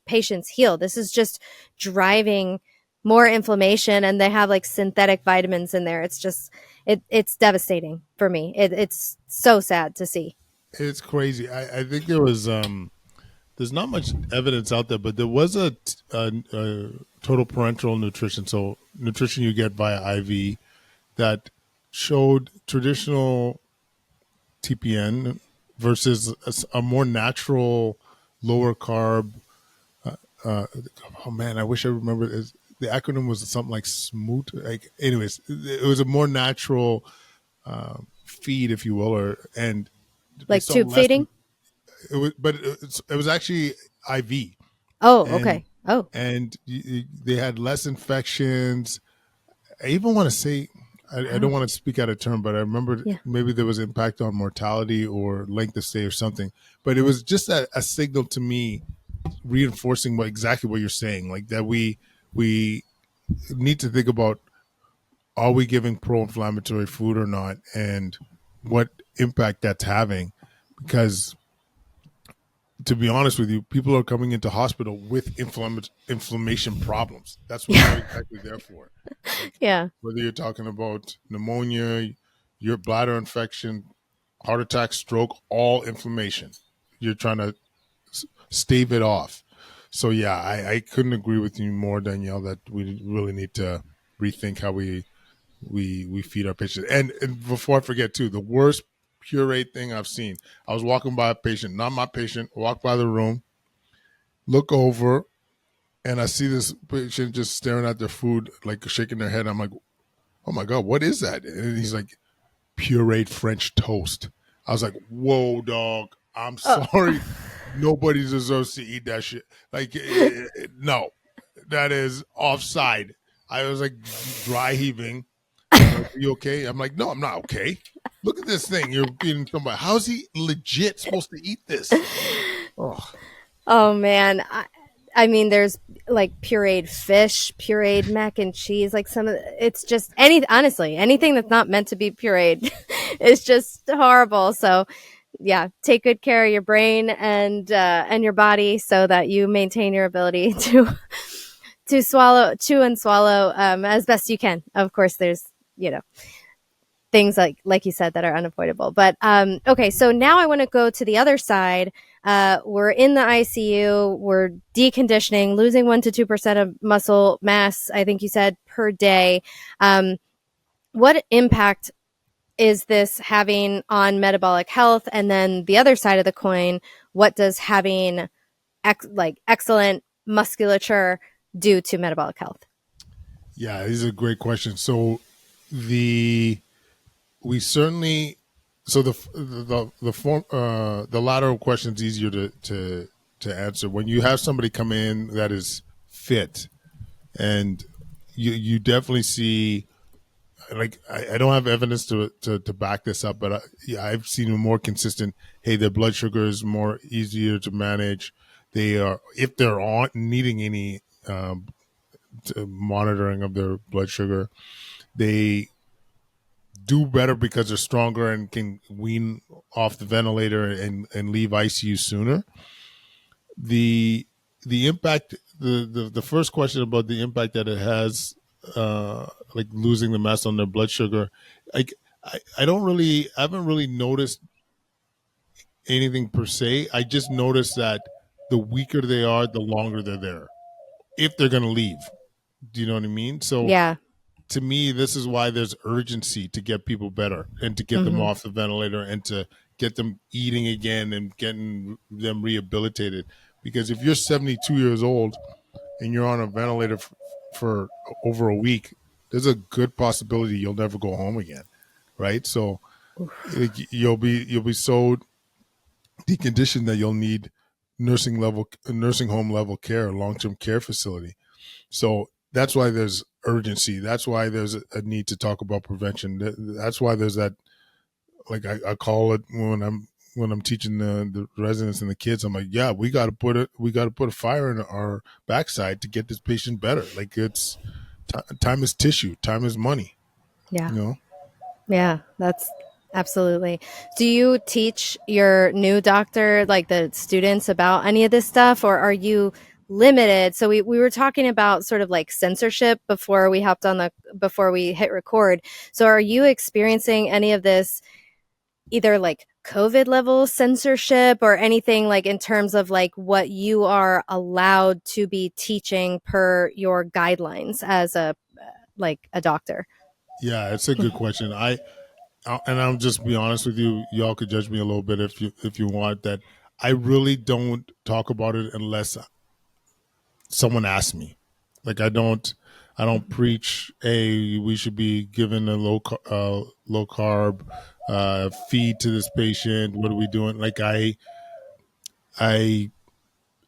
S1: patients heal. This is just driving more inflammation, and they have like synthetic vitamins in there. It's just, it's devastating for me. It's so sad to see.
S2: It's crazy. I think there's not much evidence out there, but there was a total parenteral nutrition, so nutrition you get via IV, that showed traditional TPN versus a more natural, lower carb. Oh man, I wish I remember. The acronym was something like SMOOT. Like, anyways, it was a more natural feed, if you will, and they
S1: Like
S2: saw
S1: tube
S2: less.
S1: feeding.
S2: It was, but it was actually IV,
S1: Oh,
S2: and
S1: okay. Oh,
S2: they had less infections. I even want to say, I don't
S1: oh,
S2: want to speak out of turn, but I remember
S1: yeah.
S2: maybe there was impact on mortality or length of stay or something. But it was just a signal to me, reinforcing exactly what you're saying, like that we need to think about, are we giving pro-inflammatory food or not, and what impact that's having, because to be honest with you, people are coming into hospital with inflammation problems. That's what they're exactly there for. Like,
S1: Yeah.
S2: whether you're talking about pneumonia, your bladder infection, heart attack, stroke, all inflammation. You're trying to stave it off. So yeah, I couldn't agree with you more, Danielle, that we really need to rethink how we feed our patients. And before I forget too, the worst pureed thing I've seen. I was walking by a patient, not my patient, walk by the room, look over, and I see this patient just staring at their food, like shaking their head. I'm like, oh my God, what is that? And he's like, pureed French toast. I was like, whoa, dog. I'm
S1: Oh,
S2: sorry. Nobody deserves to eat that shit. Like, no, that is offside. I was like dry heaving. He's like, are you okay? I'm like, no, I'm not okay. Look at this thing. You're feeding somebody. How's he legit supposed to eat this? Oh,
S1: oh man. I mean, there's like pureed fish, pureed mac and cheese, like some of it's just honestly, anything that's not meant to be pureed is just horrible. So yeah, take good care of your brain and your body so that you maintain your ability to chew and swallow as best you can. Of course, there's you know things like you said that are unavoidable. But okay, so now I want to go to the other side. We're in the ICU. We're deconditioning, losing 1 to 2% of muscle mass. I think you said per day. What impact is this having on metabolic health? And then the other side of the coin, what does having excellent musculature do to metabolic health?
S2: yeah, these are great questions. So the we certainly so the form the lateral question is easier to answer when you have somebody come in that is fit, and you definitely see, like, I don't have evidence to back this up, but yeah, I've seen a more consistent. Hey, their blood sugar is more easier to manage. They are, if they're on needing any monitoring of their blood sugar, they do better because they're stronger and can wean off the ventilator and leave ICU sooner. The impact, the first question about the impact that it has, like losing the mass on their blood sugar, like I don't really, I haven't really noticed anything per se. I just noticed that the weaker they are, the longer they're there, if they're going to leave. Do you know what I mean? So
S1: Yeah.
S2: to me, this is why there's urgency to get people better and to get them
S1: Mm-hmm.
S2: off the ventilator and to get them eating again and getting them rehabilitated. Because if you're 72 years old and you're on a ventilator for over a week, there's a good possibility you'll never go home again, right? So you'll be so deconditioned that you'll need nursing home level care, long term care facility. So that's why there's urgency. That's why there's a need to talk about prevention. That's why there's that, like I call it when I'm teaching the residents and the kids. I'm like, yeah, we got to put a fire in our backside to get this patient better. Like it's time is tissue, time is money.
S1: Yeah.
S2: You know.
S1: Yeah, that's absolutely. Do you teach your new doctor, like the students, about any of this stuff, or are you limited? So we were talking about sort of like censorship before we before we hit record. So are you experiencing any of this, either like COVID level censorship or anything, like in terms of like what you are allowed to be teaching per your guidelines as a doctor?
S2: Yeah, it's a good question. And I'll just be honest with you. Y'all could judge me a little bit if you want. That I really don't talk about it unless someone asks me. Like I don't preach. Hey, we should be given a low carb feed to this patient. What are we doing? Like I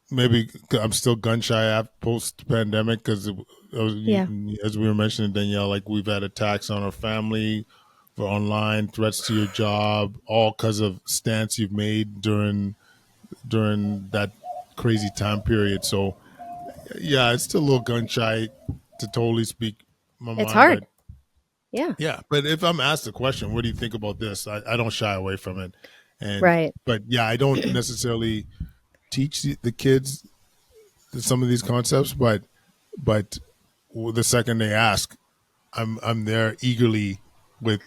S2: maybe I'm still gun shy post pandemic because
S1: Yeah.
S2: as we were mentioning, Danielle, like we've had attacks on our family for online threats to your job, all because of stance you've made during that crazy time period. So yeah, it's still a little gun shy to totally speak my
S1: It's
S2: mind, but
S1: hard. Yeah.
S2: yeah. But if I'm asked the question, what do you think about this? I don't shy away from it, and
S1: Right.
S2: but yeah, I don't necessarily teach the kids some of these concepts, but the second they ask, I'm there eagerly with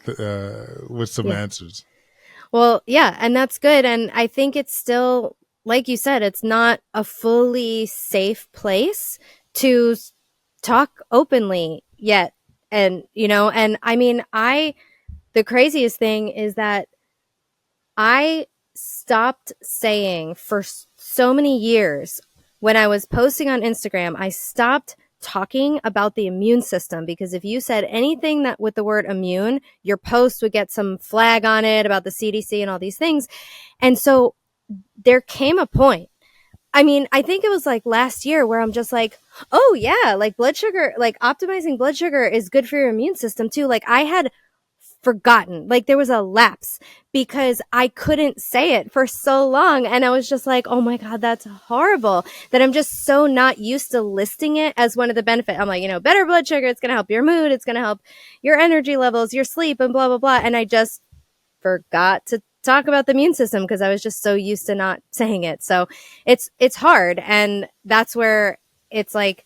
S2: some
S1: Yeah.
S2: answers.
S1: Well, yeah, and that's good. And I think it's still, like you said, it's not a fully safe place to talk openly yet. And, and I mean, the craziest thing is that I stopped saying for so many years when I was posting on Instagram, I stopped talking about the immune system, because if you said anything that with the word immune, your post would get some flag on it about the CDC and all these things. And so there came a point, I mean, I think it was like last year where I'm just like, oh yeah, like blood sugar, like optimizing blood sugar is good for your immune system too. Like I had forgotten, like there was a lapse because I couldn't say it for so long. And I was just like, oh my God, that's horrible that I'm just so not used to listing it as one of the benefits. I'm like, better blood sugar, it's going to help your mood. It's going to help your energy levels, your sleep, and blah, blah, blah. And I just forgot to talk about the immune system because I was just so used to not saying it. So it's hard. And that's where it's like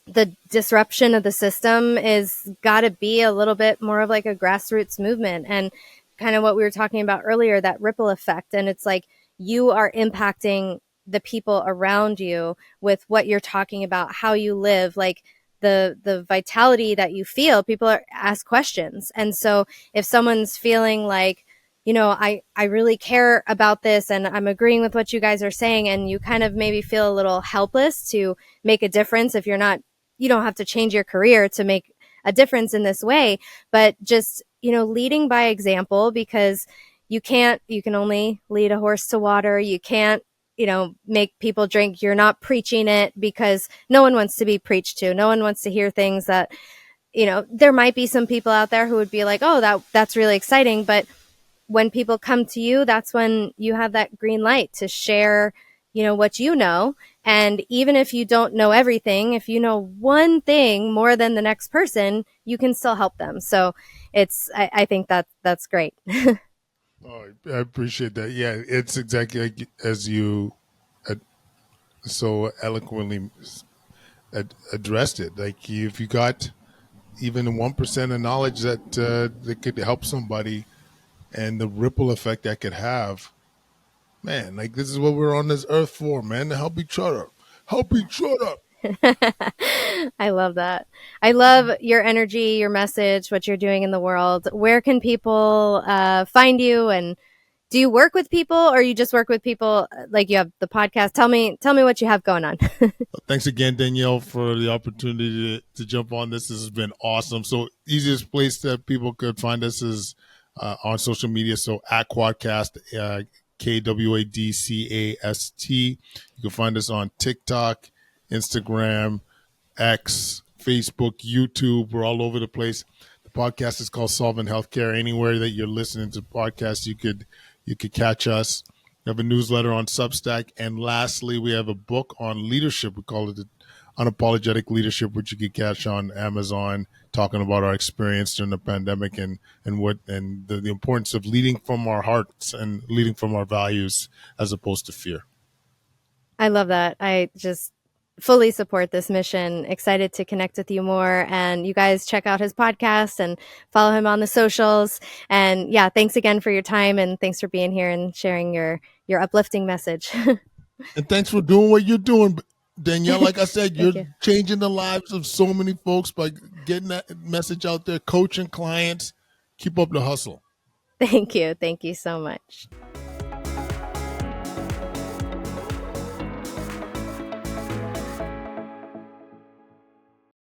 S1: the disruption of the system is got to be a little bit more of like a grassroots movement, and kind of what we were talking about earlier, that ripple effect. And it's like you are impacting the people around you with what you're talking about, how you live, like the vitality that you feel. People ask questions. And so if someone's feeling like, I really care about this and I'm agreeing with what you guys are saying, and you kind of maybe feel a little helpless to make a difference. If you don't have to change your career to make a difference in this way, but just, leading by example, because you can only lead a horse to water. You can't, make people drink. You're not preaching it, because no one wants to be preached to. No one wants to hear things that, there might be some people out there who would be like, oh, that's really exciting. But when people come to you, that's when you have that green light to share, what you know. And even if you don't know everything, if you know one thing more than the next person, you can still help them. So I think that's great.
S2: Oh, I appreciate that. Yeah, it's exactly like as you so eloquently addressed it. Like if you got even 1% of knowledge that could help somebody, and the ripple effect that could have, man, like this is what we're on this earth for, man, to help each other. Help each other.
S1: I love that. I love your energy, your message, what you're doing in the world. Where can people find you? And do you work with people, or you just work with people like you have the podcast? Tell me what you have going on.
S2: Thanks again, Danielle, for the opportunity to jump on this. This has been awesome. So easiest place that people could find us is on social media. So at Quadcast, KWADCAST. You can find us on TikTok, Instagram, X, Facebook, YouTube. We're all over the place. The podcast is called Solving Healthcare. Anywhere that you're listening to podcasts, you could catch us. We have a newsletter on Substack. And lastly, we have a book on leadership. We call it Unapologetic Leadership, which you can catch on Amazon, talking about our experience during the pandemic and the importance of leading from our hearts and leading from our values as opposed to fear.
S1: I love that. I just fully support this mission. Excited to connect with you more. And you guys check out his podcast and follow him on the socials. And yeah, thanks again for your time, and thanks for being here and sharing your uplifting message.
S2: And thanks for doing what you're doing, Danielle. Like I said, you're
S1: you.
S2: changing the lives of so many folks by getting that message out there, coaching clients. Keep up the hustle.
S1: Thank you. Thank you so much.